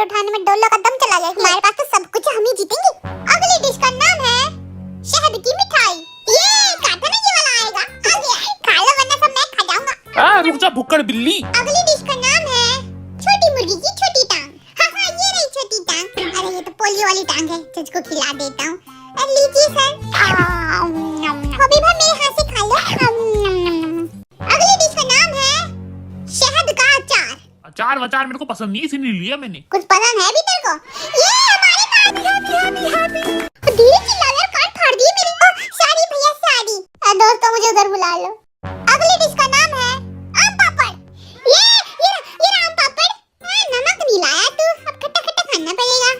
उठाने में डोलो का दम चला जाए। हमारे पास तो सब कुछ है, हम ही जीतेंगे। अगली डिश का नाम है शहद की मिठाई। ये काटा ना ये वाला आएगा। आ गया, खा लो वरना सब मैं खा जाऊंगा। रुक जा भुक्कड़ बिल्ली। अगली डिश का नाम है छोटी मुर्गी की छोटी टांग। हाँ ये रही छोटी टांग। अरे ये तो पोलियो वाली टांग है, तुझको खिला देता हूँ। लीजिए सर। अभी भाई मेरे हाथ से खा लो। अगली डिश का नाम है शहद का अचार। अचार वचार मेरे को पसंद नहीं, इसीलिए लिया मैंने। कुछ पसंद है भी तेरे को? ये हमारे पास धीरे चिल्ला यार, कान फाड़ दिए मेरी। साड़ी भैया साड़ी। दोस्तों मुझे उधर बुला लो। अगली डिश का नाम है आम पापड़। ये आम पापड़। नमक नहीं लाया तू, अब खट्टा खट्टा खाना पड़ेगा।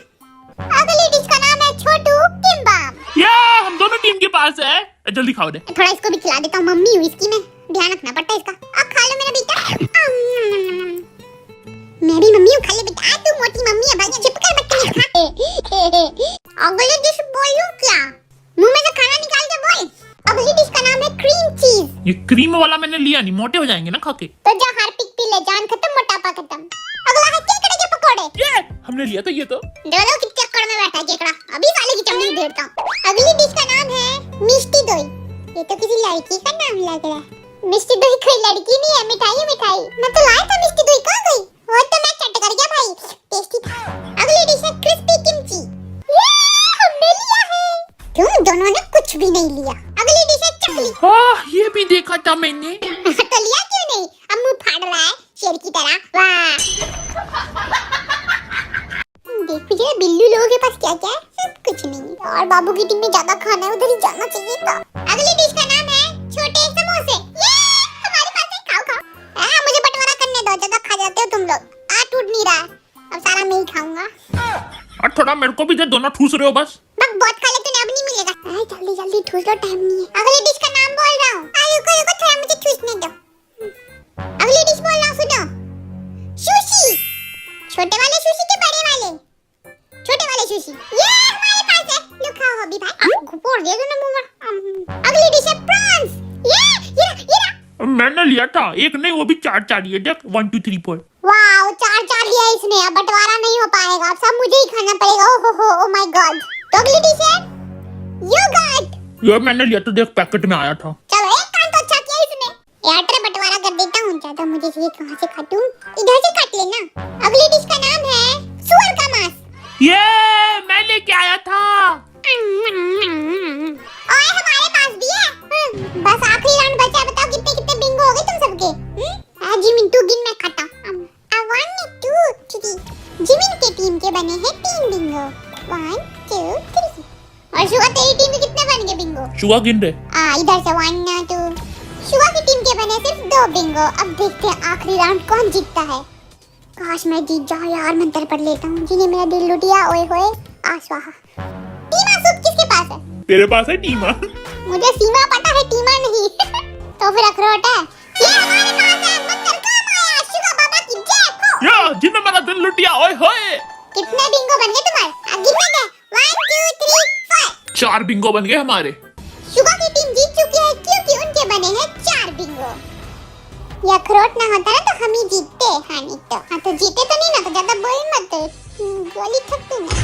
अगली डिश का नाम है छोटू किम्बाब। ये हम दोनों टीम के पास है, जल्दी खाओ दे। थोड़ा इसको भी खिला देता हूँ, मम्मी हूँ इसकी मैं, ध्यान रखना पड़ता है इसका। अब खा लो मेरा बेटा। मैं भी मम्मी हूँ, खा ले बेटा। तू मोटी मम्मी है भाई, चुप कर बच्चे खा। अगली डिश बोलूं क्या? मुंह में से खाना निकाल के बोल। अगली डिश का नाम है क्रीम चीज। ये क्रीम वाला मैंने लिया नहीं, मोटे हो जाएंगे ना खा के। तो जा हार्पिक पी ले, जान खत्म मोटापा खत्म। अगला है केकड़े के पकोड़े। ये हमने लिया था ये तो। देखो कितने कड़ में बैठा है केकड़ा, अभी साले की चमड़ी उधेड़ता हूँ। अगली डिश का नाम है मिष्टी दोई। ये तो किसी लड़की का नाम लग रहा है। मिष्टी दोई कोई लड़की नहीं है, मिठाई है मिठाई। मैं तो लाया था मिष्टी दोई, कहाँ गई? वो तो मैं चट कर गया भाई, टेस्टी था। अगली डिश है क्रिस्पी किमची। ये हमने लिया है, तुम दोनों ने कुछ भी नहीं लिया। अगली डिश है चकली। ये भी देखा था मैंने। तो लिया क्यों नहीं? अब मुंह फाड़ रहा है शेर की तरह। वाह देखो जरा बिल्लू लोगों के पास क्या क्या है, सब कुछ नहीं। और बाबू की टीम में ज्यादा खाना है, उधर ही जाना चाहिए था। अगली डिश का नाम है छोटे समोसे। ये हमारे पास है, खाओ खाओ। मुझे बंटवारा करने दो, ज्यादा खा जाते हो तुम लोग। टूट नहीं रहा है, अब सारा मैं ही खाऊंगा। और थोड़ा मेरे को भी दे, दोनों ठूस रहे हो बस। बहुत खा ले तूने, अब नहीं मिलेगा। जल्दी जल्दी ठूस लो, टाइम नहीं है। अगली डिश का नाम बोल रहा हूँ। रुको थोड़ा मुझे ठूसने दो। अगली डिश बोल रहा हूँ, सुनो। सुशी। छोटे वाले सुशी के बड़े वाले? छोटे वाले सुशी। ये हमारे पास है, लो खाओ अभी भाई। घुपोड़ दिया तूने मुंह में। अगली डिश है प्रॉन्स। ये मैंने लिया था एक नहीं, वो भी चार ये देख, 1 2 3 4। वाओ, चार लिया इसने। अब बंटवारा नहीं हो पाएगा, अब सब मुझे ही खाना पड़ेगा। Oh my God. तो अगली डिश है योगर्ट। ये मैंने लिया था, देख पैकेट में आया था। चलो एक काम तो अच्छा किया इसने। यार तेरा बंटवारा कर देता हूँ, ज्यादा मुझे ये कहाँ से काटूं? इधर से काट लेना। अगली डिश का नाम है सुअर का मांस। ये मैं लेके आया था। और हमारे पास भी है। बस आखिरी राउंड बचा है, बताओ कितने बिंगो हो गए तुम सबके? जिमिन तू गिन, मैं खाता। 1 2 3। जिमिन के टीम के बने हैं 3 बिंगो। 1 2 3। और शुगा तेरी टीम के कितने बन गए बिंगो? शुगा गिन रहे। इधर से 1 2। शुगा की टीम के बने सिर्फ 2 बिंगो। अब देखते हैं आखिरी राउंड कौन जीतता है। काश मैं जीत जाऊं यार, मंत्र पढ़ लेता हूँ जिन्हें मेरा दिल लुटिया। ओए होए आस्वाहा। टीमा सूप किसके पास है? तेरे पास है टीमा। मुझे सीमा पता है, टीमा नहीं। तो फिर अखरोट है। ये हमारे पास है, मंत्र काम आया। शुगा बाबा की जय हो। या जिन्हें मेरा दिल लुटिया। ओए होए कितने बिंगो बन गए तुम्हारे? गिनने दे। 1 2 3 4। 4 बिंगो बन गए हमारे। शुगा की टीम जीत चुकी है क्योंकि उनके बने हैं 4 बिंगो। ये अखरोट ना होता ना तो हम ही जीतते। नहीं तो तो जीते तो नहीं ना, तो ज्यादा बोल मत, गोली ठोक दूंगा।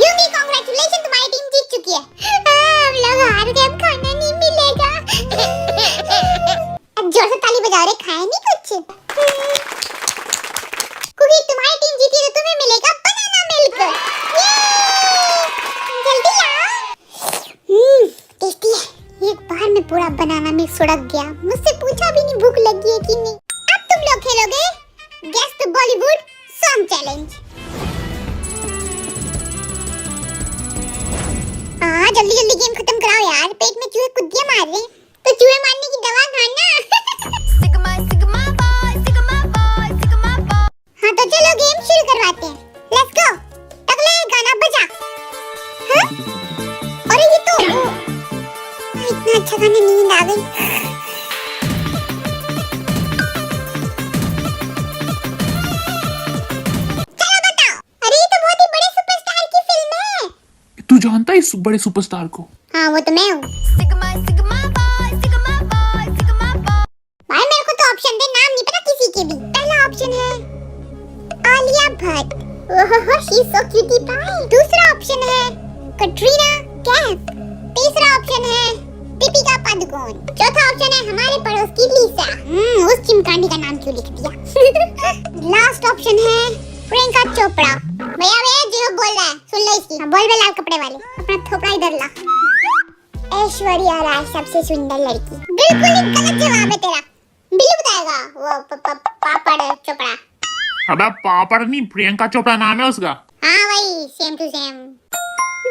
यूमी कांग्रेचुलेशन, तुम्हारी टीम जीत चुकी है। हम लोग हार गए, अब खाना नहीं मिलेगा। अब जोर से ताली बजा रहे, खाए नहीं कुछ। क्योंकि तुम्हारी टीम जीती तो तुम्हें मिलेगा बनाना मिल्क। जल्दी लाओ। टेस्टी है। एक बार में पूरा बनाना मिल्क सुड़क गया। मुझसे पूछा भी नहीं भूख लगी है कि नहीं। अब तुम लोग खेलोगे guess the Bollywood song challenge. जल्दी जल्दी गेम खत्म कराओ यार, पेट में चूहे कुत्तियां मार रहे हैं, तो चूहे मारने की दवा खाना। हाँ तो चलो गेम शुरू करवाते हैं। Let's go. अगले गाना बजा। अरे ये तो इतना अच्छा गाना, नींद आ गई। चलो बताओ। अरे ये तो बहुत ही बड़े सुपरस्टार की फिल्म है। तू जानता है इस बड़े सुपरस्टार को? हाँ वो तो मैं हूँ। भाई मेरे को तो ऑप्शन दे, नाम नहीं पता किसी के भी। पहला ऑप्शन है ओहो she is so cutie pie. दूसरा ऑप्शन है कटरीना कैफ। तीसरा ऑप्शन है दीपिका पादुकोण। चौथा ऑप्शन है हमारे पड़ोस की लीसा। उस चिमकांडी का नाम क्यों लिख दिया। लास्ट ऑप्शन है प्रियंका चोपड़ा। भैया जो बोल रहा है सुन लो इसकी। बोल बे लाल कपड़े वाले, अपना थोपड़ा इधर ला। ऐश्वर्या राय सबसे सुंदर लड़की। बिल्कुल ही गलत जवाब है तेरा। बिल्लू बताएगा वो पापड़ चोपड़ा। अबे पापड़ नहीं, प्रियंका चोपड़ा नाम है उसका। हाँ वही, सेम टू सेम।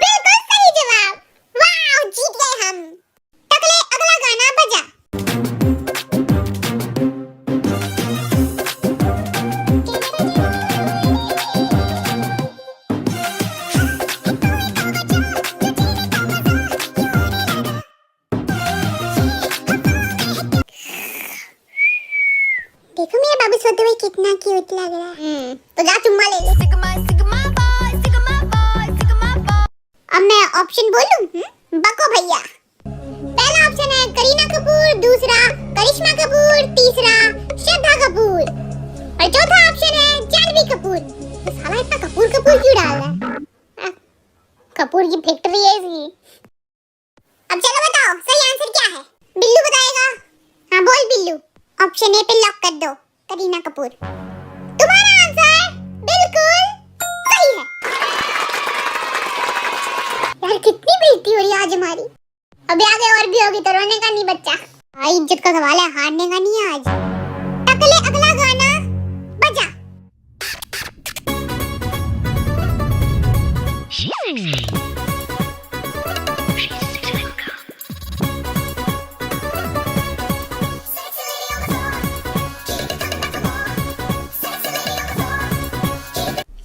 बिल्कुल सही जवाब। वाह जीत गए हम। टकले अगला गाना बजा। देखो मेरा बाबू सोते हुए कितना क्यूट लग रहा है। तो जा चुम्मा ले ले। अब मैं ऑप्शन बोलूं? बको भैया। पहला ऑप्शन है करीना कपूर, दूसरा करिश्मा कपूर, तीसरा श्रद्धा कपूर और चौथा ऑप्शन है जानवी कपूर। तो साला इतना कपूर कपूर क्यों डाल रहा है? कपूर की फैक्ट्री है इसकी। अब चलो बताओ सही आंसर क्या है। बिल्लू बताएगा। हाँ बोल बिल्लू। ऑप्शन ए पे लॉक कर दो, करीना कपूर। तुम्हारा आंसर बिल्कुल सही है। यार कितनी बेइज्जती हो रही है आज हमारी। अभी आगे और भी होगी तो रोने का नहीं बच्चा। इज्जत का सवाल है, हारने का नहीं है आज। टकले अगला गाना बजा।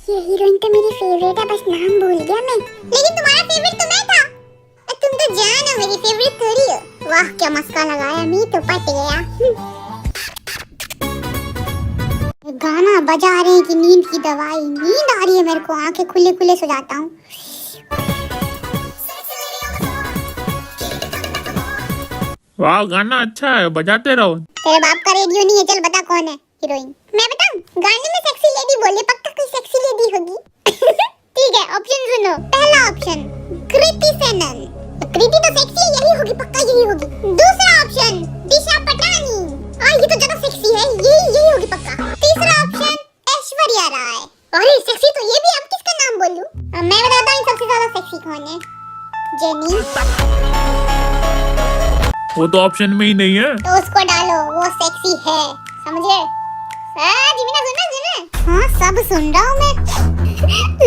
ये हीरोइन तो मेरी फेवरेट है, बस नाम भूल गया मैं। लेकिन तुम्हारा फेवरेट तो मैं था। तुम तो जान हो मेरी फेवरेट थोड़ी हो। वाह क्या मस्का लगाया, मैं तो पट गया। गाना बजा रहे हैं कि नींद की दवाई। नींद आ रही है मेरे को, आंखें खुले खुले सो जाता हूँ। वाह गाना अच्छा है, बजाते रहो। तेरे बाप का रेडियो नहीं है। चल बता कौन है हीरोइन। मैं बताऊं? गाने में सेक्सी लेडी बोले, पक्का कोई सेक्सी लेडी होगी। ठीक है ऑप्शन सुनो। पहला ऑप्शन कृति सेनन। कृति तो सेक्सी है, यही होगी, पक्का यही होगी। दूसरा ऑप्शन दिशा पटानी। ये तो ज्यादा सेक्सी है, यही होगी पक्का। तीसरा ऑप्शन ऐश्वर्या राय। अरे सेक्सी तो ये भी। अब किसका नाम बोलूं? मैं बताता हूँ सबसे ज्यादा सेक्सी कौन है। जेनी। वो तो ऑप्शन में ही नहीं है। तो उसको डालो, वो सेक्सी है, समझे? सुना। हाँ सब सुन रहा हूँ मैं।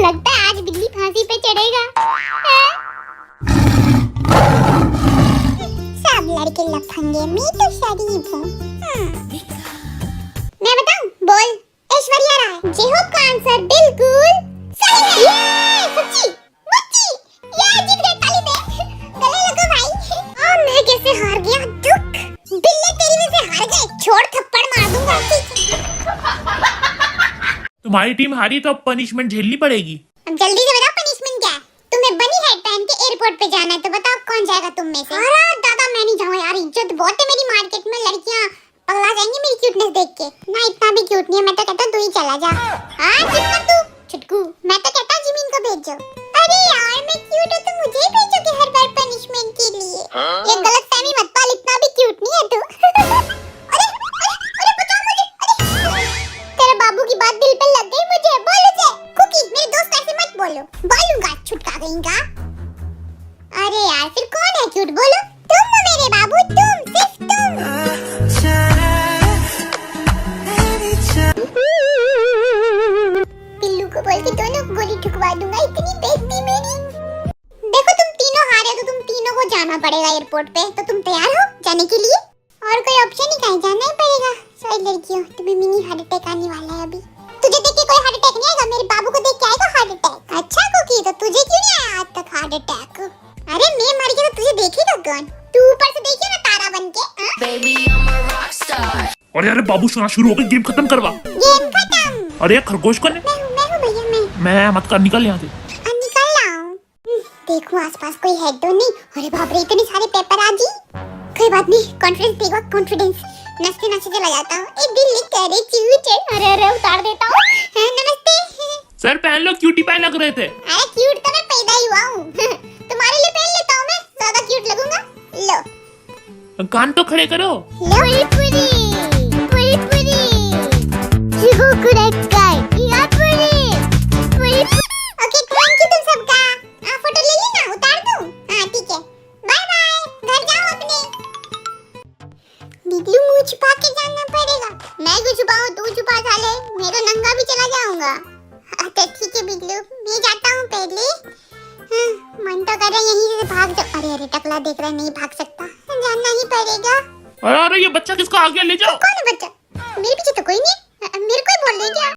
लगता है आज बिल्ली फांसी पे चढ़ेगा। सब लड़के लफंगे, मैं तो शरीफ हूँ। मैं बताऊं? बोल। ऐश्वर्या राय। जेहोब का आंसर बिल्कुल सही है। सच्ची मुच्ची। ये जीत गए, ताली दे। गले लगो भाई। मैं कैसे हार गया? दुख। बिल्ली तेरी वजह से हार गए। छोड़ थप्पड़ मार दूंगा। तुम्हारी टीम हारी तो अब पनिशमेंट झेलनी पड़ेगी। अब जल्दी से बताओ पनिशमेंट क्या है। तुम्हें बनी हेड पहन के एयरपोर्ट पे जाना है, तो बताओ कौन जाएगा तुम में से। अरे दादा मैं नहीं जाऊँ यार, इज्जत बहुत है मेरी मार्केट में। लड़कियां पगला जाएंगी मेरी क्यूटनेस देख के। ना इतना भी क्यूट नहीं है। मैं तो कहता तू ही चला जा। चुप तू छुटकू। मैं तो कहता जिमीन को भेजो। अरे यार मैं क्यूट हूँ तो मुझे ही भेजोगे हर बार पनिशमेंट के लिए। ये गलतफहमी मत पाल, इतना भी क्यूट नहीं है तू। अरे बचाओ मुझे। तेरे बाबू की बात दिल पे लग गई मुझे। बोल उसे। कुकी मेरे दोस्त ऐसे मत बोलो। बोलूंगा छुटका गईंगा। अरे यार फिर कौन है क्यूट? बोलो तुम हो मेरे बाबू, तुम सिर्फ तुम। पिल्लू को बोल के दोनों को गोली ठुकवा दूंगा। इतनी बेइज्जती मेरी। देखो तुम तीनों हारे तो तुम तीनों को जाना पड़ेगा एयरपोर्ट पे। तो तुम तैयार हो जाने के लिए? और कोई ऑप्शन ही कहीं, जाना ही पड़ेगा। सॉरी लड़कियों, तुम्हें मिनी हार्ट अटैक आने वाला है अभी। तुझे देख के कोई हार्ट अटैक नहीं आएगा, मेरे बाबू को देख के आएगा हार्ट अटैक। अच्छा कुकी, तो तुझे क्यों नहीं आया आज तक हार्ट अटैक? अरे मैं मर गया तो तुझे देखेगा कौन? तू ऊपर से देखिए ना तारा बनके। Baby, I'm a rock star. अरे बाबू सुना, शुरू हो गई, गेम खत्म करवा। गेम खत्म। अरे खरगोश कौन है? मैं हूँ भैया। मैं मत कर, निकल यहाँ से। निकल लाऊं। देखो आसपास कोई है तो नहीं। अरे बाप रे इतने सारे पेपर आ जी। कोई बात नहीं, कॉन्फिडेंस देखो कॉन्फिडेंस। नचते नचते चला जाता हूँ। एक दिल लिख कर चूचर। अरे उतार देता हूँ। नमस्ते। सर पहन लो, क्यूटी पाई लग रहे थे। अरे क्यूट तो मैं पैदा ही हुआ हूँ तुम्हारे लिए पहन लेता हूँ मैं, ज्यादा क्यूट लगूंगा। लो कान तो खड़े करो। लो पूरी पूरी पूरी शुभ कुरक्कर या पूरी पूरी। ओके थैंक यू तुम सबका। फोटो ले ली ना, उतार दूं? हाँ ठीक है, बाय बाय, घर जाओ अपने। बिल्लू मुंह छुपा के जाना पड़ेगा। मैं क्यों छुपाऊं, तू छुपा साले, मैं तो नंगा भी चला जाऊंगा। अच्छा ठीक है बिल्लू, मैं जाता हूँ पहले। मन तो कर रहा है यहीं से भाग जाओ। अरे अरे टकला देख रहा है, नहीं भाग सकता, जाना ही पड़ेगा। अरे ये बच्चा किसका आ गया, ले जाओ। कौन है बच्चा? मेरे पीछे तो कोई नहीं, मेरे को ही बोल रहे क्या?